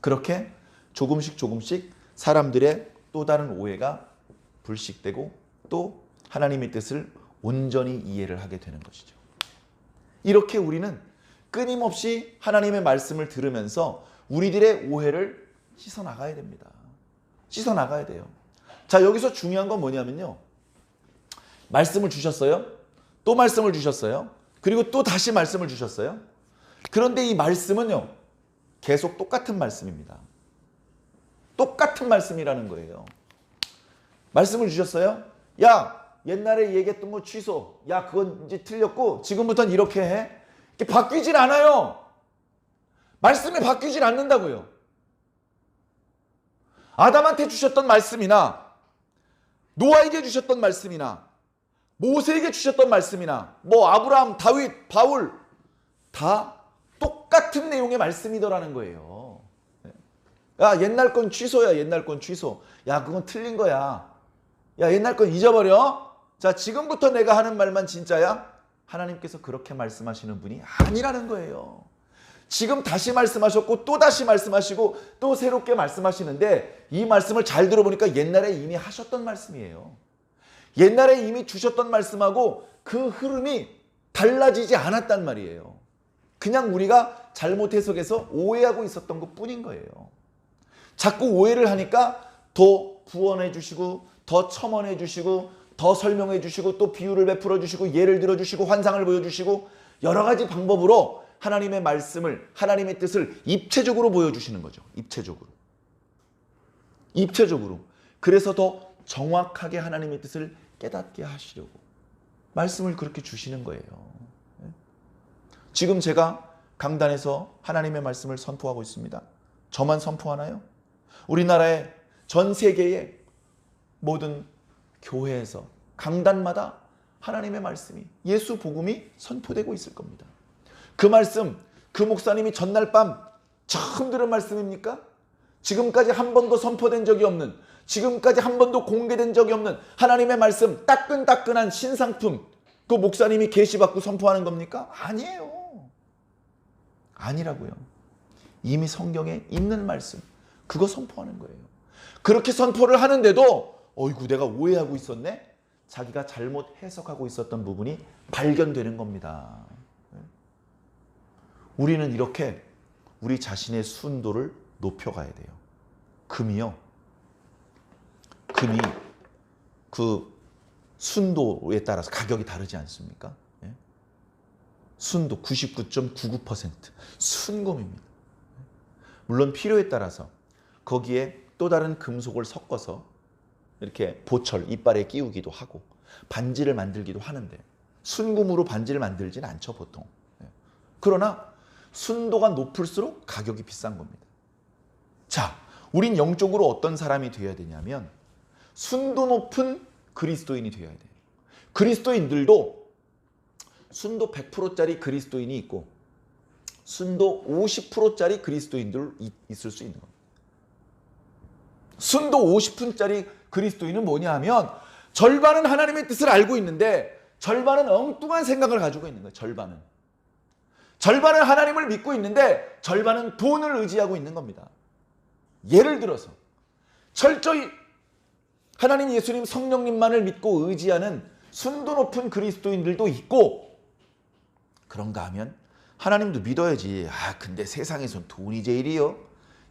그렇게 조금씩 사람들의 또 다른 오해가 불식되고 또 하나님의 뜻을 온전히 이해를 하게 되는 것이죠. 이렇게 우리는 끊임없이 하나님의 말씀을 들으면서 우리들의 오해를 씻어나가야 됩니다. 씻어나가야 돼요. 자, 여기서 중요한 건 뭐냐면요. 말씀을 주셨어요. 또 말씀을 주셨어요. 그리고 또 다시 말씀을 주셨어요. 그런데 이 말씀은요. 계속 똑같은 말씀입니다. 똑같은 말씀이라는 거예요. 말씀을 주셨어요. 야, 옛날에 얘기했던 거 취소. 야, 그건 이제 틀렸고 지금부터는 이렇게 해. 이렇게 바뀌질 않아요. 말씀이 바뀌질 않는다고요. 아담한테 주셨던 말씀이나 노아에게 주셨던 말씀이나 모세에게 주셨던 말씀이나 뭐 아브라함, 다윗, 바울 다 똑같은 내용의 말씀이더라는 거예요. 야, 옛날 건 취소야. 옛날 건 취소. 야, 그건 틀린 거야. 야, 옛날 건 잊어버려. 자, 지금부터 내가 하는 말만 진짜야? 하나님께서 그렇게 말씀하시는 분이 아니라는 거예요. 지금 다시 말씀하셨고 또 다시 말씀하시고 또 새롭게 말씀하시는데 이 말씀을 잘 들어보니까 옛날에 이미 하셨던 말씀이에요. 옛날에 이미 주셨던 말씀하고 그 흐름이 달라지지 않았단 말이에요. 그냥 우리가 잘못 해석해서 오해하고 있었던 것뿐인 거예요. 자꾸 오해를 하니까 더 부언해 주시고 더 첨언해 주시고 더 설명해 주시고 또 비유를 베풀어 주시고 예를 들어 주시고 환상을 보여주시고 여러 가지 방법으로 하나님의 말씀을 하나님의 뜻을 입체적으로 보여주시는 거죠. 입체적으로. 그래서 더 정확하게 하나님의 뜻을 깨닫게 하시려고 말씀을 그렇게 주시는 거예요. 지금 제가 강단에서 하나님의 말씀을 선포하고 있습니다. 저만 선포하나요? 우리나라의 전 세계의 모든 교회에서 강단마다 하나님의 말씀이 예수 복음이 선포되고 있을 겁니다. 그 말씀, 그 목사님이 전날 밤 처음 들은 말씀입니까? 지금까지 한 번도 선포된 적이 없는 지금까지 한 번도 공개된 적이 없는 하나님의 말씀, 따끈따끈한 신상품, 그 목사님이 계시받고 선포하는 겁니까? 아니에요. 아니라고요. 이미 성경에 있는 말씀, 그거 선포하는 거예요. 그렇게 선포를 하는데도 어이구 내가 오해하고 있었네? 자기가 잘못 해석하고 있었던 부분이 발견되는 겁니다. 우리는 이렇게 우리 자신의 순도를 높여가야 돼요. 금이 그 순도에 따라서 가격이 다르지 않습니까? 순도 99.99% 순금입니다. 물론 필요에 따라서 거기에 또 다른 금속을 섞어서 이렇게 보철 이빨에 끼우기도 하고 반지를 만들기도 하는데 순금으로 반지를 만들진 않죠 보통. 그러나 순도가 높을수록 가격이 비싼 겁니다. 자, 우린 영적으로 어떤 사람이 되어야 되냐면 순도 높은 그리스도인이 되어야 돼요. 그리스도인들도 순도 100%짜리 그리스도인이 있고 순도 50%짜리 그리스도인들 있을 수 있는 겁니다. 순도 50%짜리 그리스도인은 뭐냐 하면 절반은 하나님의 뜻을 알고 있는데 절반은 엉뚱한 생각을 가지고 있는 거예요. 절반은 하나님을 믿고 있는데 절반은 돈을 의지하고 있는 겁니다. 예를 들어서 철저히 하나님, 예수님, 성령님만을 믿고 의지하는 순도 높은 그리스도인들도 있고 그런가 하면 하나님도 믿어야지. 근데 세상에선 돈이 제일이요.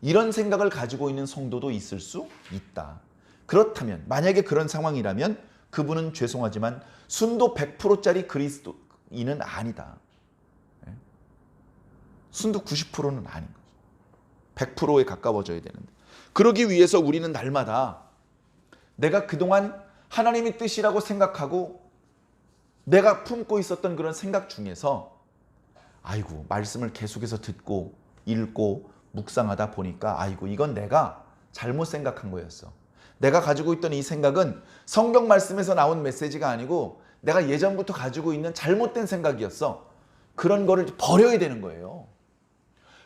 이런 생각을 가지고 있는 성도도 있을 수 있다. 그렇다면 만약에 그런 상황이라면 그분은 죄송하지만 순도 100%짜리 그리스도인은 아니다. 순도 90%는 아닌 거죠. 100%에 가까워져야 되는데 그러기 위해서 우리는 날마다 내가 그동안 하나님의 뜻이라고 생각하고 내가 품고 있었던 그런 생각 중에서 아이고 말씀을 계속해서 듣고 읽고 묵상하다 보니까 아이고 이건 내가 잘못 생각한 거였어. 내가 가지고 있던 이 생각은 성경 말씀에서 나온 메시지가 아니고 내가 예전부터 가지고 있는 잘못된 생각이었어. 그런 거를 버려야 되는 거예요.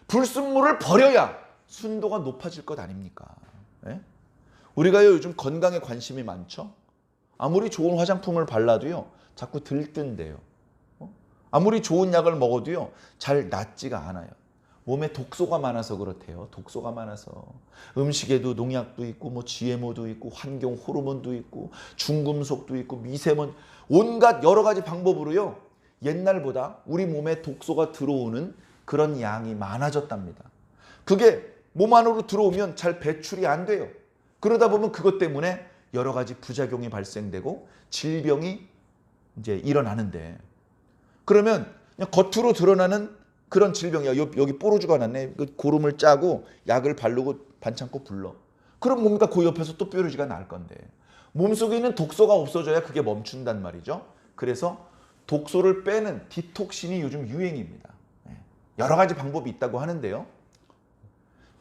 불순물을 버려야 순도가 높아질 것 아닙니까? 네? 우리가요 요즘 건강에 관심이 많죠? 아무리 좋은 화장품을 발라도요 자꾸 들뜬대요. 아무리 좋은 약을 먹어도요 잘 낫지가 않아요. 몸에 독소가 많아서 그렇대요. 독소가 많아서 음식에도 농약도 있고 뭐 GMO도 있고 환경 호르몬도 있고 중금속도 있고 미세먼지 온갖 여러 가지 방법으로요 옛날보다 우리 몸에 독소가 들어오는 그런 양이 많아졌답니다. 그게 몸 안으로 들어오면 잘 배출이 안 돼요. 그러다 보면 그것 때문에 여러 가지 부작용이 발생되고 질병이 이제 일어나는데 그러면 그냥 겉으로 드러나는 그런 질병이야. 여기 뽀로주가 났네. 고름을 짜고 약을 바르고 반창고 불러. 그럼 뭔가 그 옆에서 또 뾰루지가 날 건데 몸속에 있는 독소가 없어져야 그게 멈춘단 말이죠. 그래서 독소를 빼는 디톡신이 요즘 유행입니다. 여러 가지 방법이 있다고 하는데요.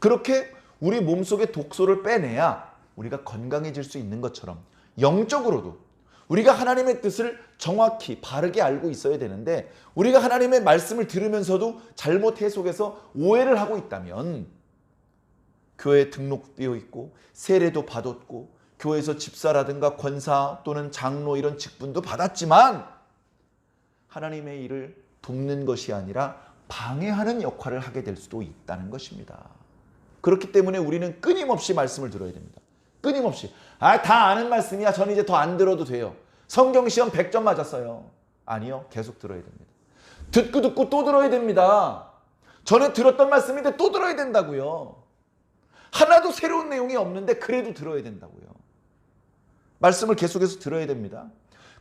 그렇게 우리 몸속에 독소를 빼내야 우리가 건강해질 수 있는 것처럼 영적으로도 우리가 하나님의 뜻을 정확히 바르게 알고 있어야 되는데 우리가 하나님의 말씀을 들으면서도 잘못 해석해서 오해를 하고 있다면 교회에 등록되어 있고 세례도 받았고 교회에서 집사라든가 권사 또는 장로 이런 직분도 받았지만 하나님의 일을 돕는 것이 아니라 방해하는 역할을 하게 될 수도 있다는 것입니다. 그렇기 때문에 우리는 끊임없이 말씀을 들어야 됩니다. 끊임없이. 다 아는 말씀이야. 저는 이제 더 안 들어도 돼요. 성경 시험 100점 맞았어요. 아니요. 계속 들어야 됩니다. 듣고 또 들어야 됩니다. 전에 들었던 말씀인데 또 들어야 된다고요. 하나도 새로운 내용이 없는데 그래도 들어야 된다고요. 말씀을 계속해서 들어야 됩니다.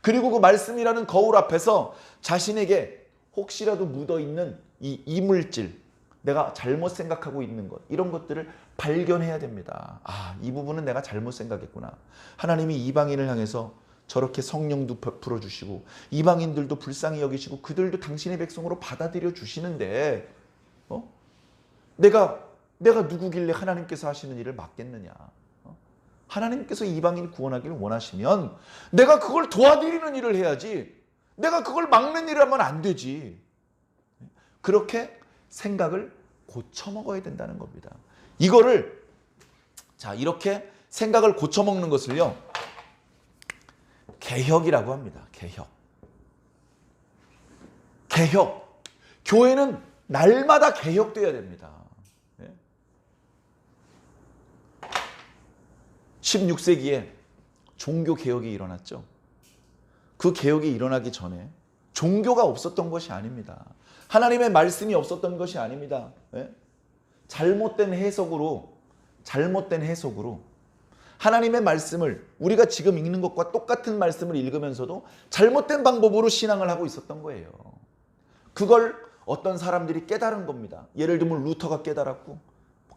그리고 그 말씀이라는 거울 앞에서 자신에게 혹시라도 묻어있는 이 이물질, 내가 잘못 생각하고 있는 것, 이런 것들을 발견해야 됩니다. 이 부분은 내가 잘못 생각했구나. 하나님이 이방인을 향해서 저렇게 성령도 풀어주시고 이방인들도 불쌍히 여기시고 그들도 당신의 백성으로 받아들여 주시는데 내가 누구길래 하나님께서 하시는 일을 막겠느냐. 하나님께서 이방인 구원하기를 원하시면 내가 그걸 도와드리는 일을 해야지 내가 그걸 막는 일을 하면 안 되지. 그렇게 생각을 고쳐먹어야 된다는 겁니다. 이거를 이렇게 생각을 고쳐먹는 것을요, 개혁이라고 합니다. 개혁. 개혁. 교회는 날마다 개혁돼야 됩니다. 16세기에 종교 개혁이 일어났죠. 그 개혁이 일어나기 전에 종교가 없었던 것이 아닙니다. 하나님의 말씀이 없었던 것이 아닙니다. 잘못된 해석으로 하나님의 말씀을 우리가 지금 읽는 것과 똑같은 말씀을 읽으면서도 잘못된 방법으로 신앙을 하고 있었던 거예요. 그걸 어떤 사람들이 깨달은 겁니다. 예를 들면 루터가 깨달았고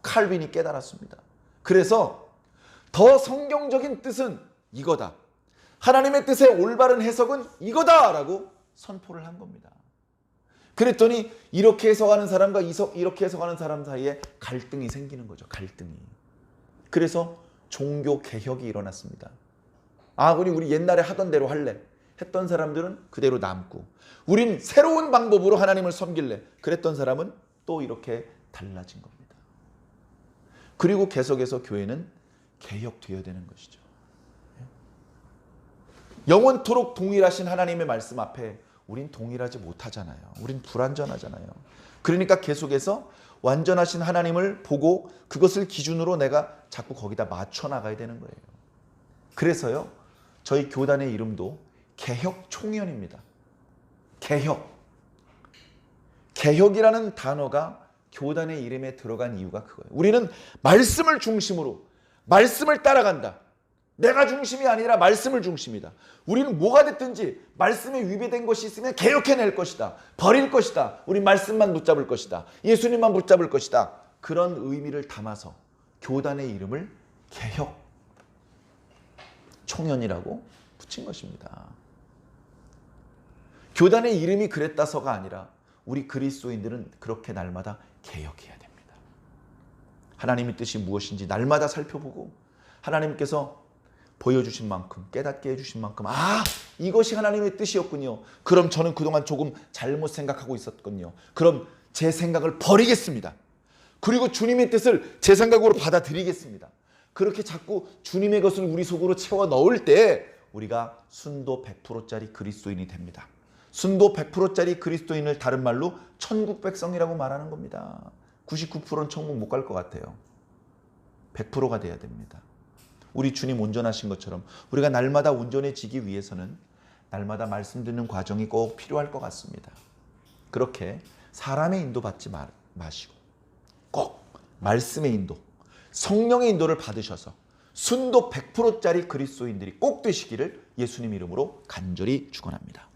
칼빈이 깨달았습니다. 그래서 더 성경적인 뜻은 이거다. 하나님의 뜻의 올바른 해석은 이거다라고 선포를 한 겁니다. 그랬더니 이렇게 해석하는 사람과 이렇게 해석하는 사람 사이에 갈등이 생기는 거죠. 갈등이. 그래서 종교 개혁이 일어났습니다. 우리 옛날에 하던 대로 할래. 했던 사람들은 그대로 남고, 우린 새로운 방법으로 하나님을 섬길래. 그랬던 사람은 또 이렇게 달라진 겁니다. 그리고 계속해서 교회는 개혁되어야 되는 것이죠. 영원토록 동일하신 하나님의 말씀 앞에 우린 동일하지 못하잖아요. 우린 불완전하잖아요. 그러니까 계속해서 완전하신 하나님을 보고 그것을 기준으로 내가 자꾸 거기다 맞춰 나가야 되는 거예요. 그래서요, 저희 교단의 이름도 개혁총연입니다. 개혁. 개혁이라는 단어가 교단의 이름에 들어간 이유가 그거예요. 우리는 말씀을 중심으로, 말씀을 따라간다. 내가 중심이 아니라 말씀을 중심이다. 우리는 뭐가 됐든지 말씀에 위배된 것이 있으면 개혁해낼 것이다. 버릴 것이다. 우리 말씀만 붙잡을 것이다. 예수님만 붙잡을 것이다. 그런 의미를 담아서 교단의 이름을 개혁 총연이라고 붙인 것입니다. 교단의 이름이 그랬다서가 아니라 우리 그리스도인들은 그렇게 날마다 개혁해야 됩니다. 하나님의 뜻이 무엇인지 날마다 살펴보고, 하나님께서 보여주신 만큼, 깨닫게 해주신 만큼, 이것이 하나님의 뜻이었군요. 그럼 저는 그동안 조금 잘못 생각하고 있었군요. 그럼 제 생각을 버리겠습니다. 그리고 주님의 뜻을 제 생각으로 받아들이겠습니다. 그렇게 자꾸 주님의 것을 우리 속으로 채워 넣을 때 우리가 순도 100%짜리 그리스도인이 됩니다. 순도 100%짜리 그리스도인을 다른 말로 천국 백성이라고 말하는 겁니다. 99%는 천국 못 갈 것 같아요. 100%가 돼야 됩니다. 우리 주님 온전하신 것처럼 우리가 날마다 온전해지기 위해서는 날마다 말씀 듣는 과정이 꼭 필요할 것 같습니다. 그렇게 사람의 인도 받지 마시고 꼭 말씀의 인도, 성령의 인도를 받으셔서 순도 100%짜리 그리스도인들이 꼭 되시기를 예수님 이름으로 간절히 축원합니다.